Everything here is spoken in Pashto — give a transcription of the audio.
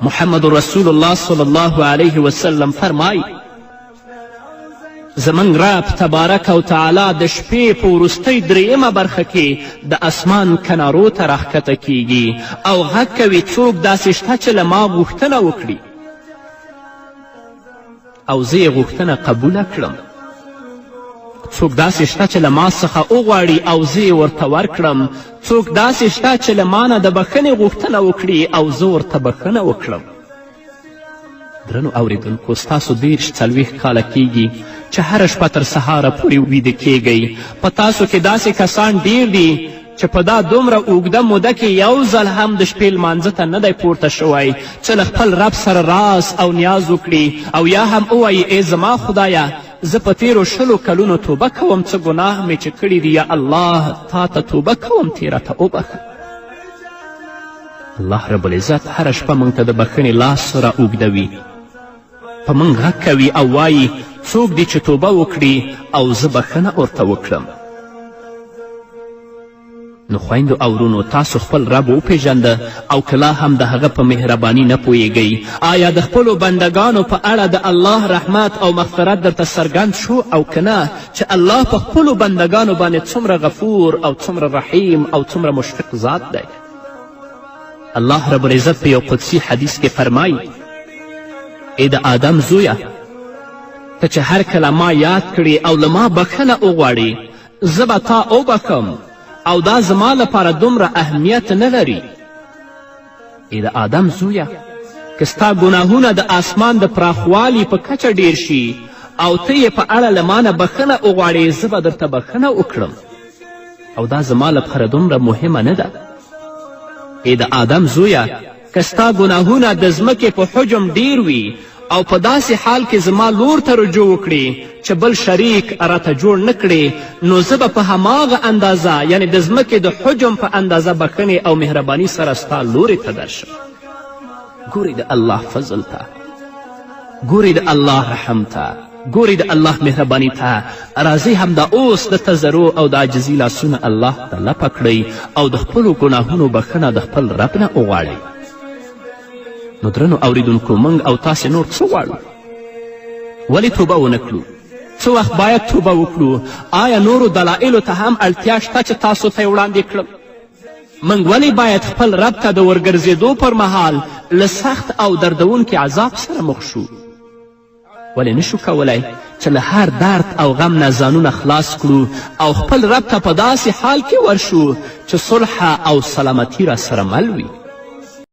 محمد رسول الله صلی الله علیه وسلم فرمای زموږ رب تبارک و تعالی د شپې په وروستۍ درېیمه برخه کې د اسمان کنارو ته راښکته کیږي او غږ کوي څوک داسې شته چې له ما غوښتنه وکړي او زه یې غوښتنه قبوله کړم، څوک داسې شته چې له ما څخه وغواړي او زه یې ورته ورکړم، څوک داسې شته چې له ما نه د بښنې غوښتنه وکړي او زه ورته بښنه وکړم. درنو اوریدونکو، ستاسو 30-40 کاله کیږي چې هره شپه تر سهاره پورې ویده کیږئ. په تاسو کې داسې کسان ډیر دي چې په دا دومره اوږده موده کې یو ځل هم د شپې لمانځه ته نه دی پورته شوی چې له خپل رب سره راز او نیاز وکړي او یا هم ووایي ای زما خدایه زه په تیرو 20 کلونو توبه کوم، څه ګناه مې چې کړي دي، یا الله تا ته توبه کوم، تې راته وبخه. الله رب العزت هره شپه موږ ته د بښنې لاس را اوږدوي، په موږ غږ کوي او وایي څوک دی چې توبه وکړي او زه بښنه ورته وکړم. نو خویندو او ورونو، تاسو خپل رب وپیژنده او که لا هم د هغه په مهرباني نه پوهیږئ. آیا د خپلو بندگانو په اړه د الله رحمت او مغفرت درته څرګند شو او که نه، چې الله په خپلو بندگانو باندې څومره غفور او څومره رحیم او څومره مشفق ذات دی؟ الله رب العزت په یو قدسي حدیث کې فرمایي ای د آدم زویه، ته چې هر کله ما یاد کړي او له ما بښنه وغواړي زه به تا وبښم او دا زما لپاره دومره اهمیت نه لري. ای د آدم زویه، که ستا ګناهونه د آسمان د پراخوالي په کچه ډیر شي او ته یې په اړه له ما نه بښنه وغواړې زه به درته بښنه وکړم او دا زما لپاره دومره مهمه نه ده. ای د آدم زویه، که ستا ګناهونه د ځمکې په حجم ډیر وي او په داسې حال کې زما لور ته رجوع وکړي چې بل شریک راته جوړ نه کړي، نو زه به په هماغه اندازه یعنی د ځمکې د حجم په اندازه بښنې او مهرباني سره ستا لورې ته درشم. ګورئ د الله فضل ته، ګورئ د الله رحم ته، ګورئ د الله مهرباني ته. راځئ همدا اوس د تضرع او د عاجزي لاسونه الله ته لپه کړئ او د خپلو ګناهونو بښنه د خپل رب نه وغواړئ. نو درنو اوریدونکو، موږ او تاسې نور څه غواړو؟ ولې توبه ونه کړو؟ څه وخت باید توبه وکړو؟ آیا نورو دلایلو ته هم اړتیا شته چې تاسو ته یې وړاندې کړم؟ موږ ولې باید خپل رب ته د ورګرځېدو پر مهال له سخت او دردونکي عذاب سره مخ شو؟ ولې نشو کولی چې له هر درد او غم نه ځانونه خلاص کړو او خپل رب ته په داسې حال کې ورشو چې صلح او سلامتي را سره مل وي؟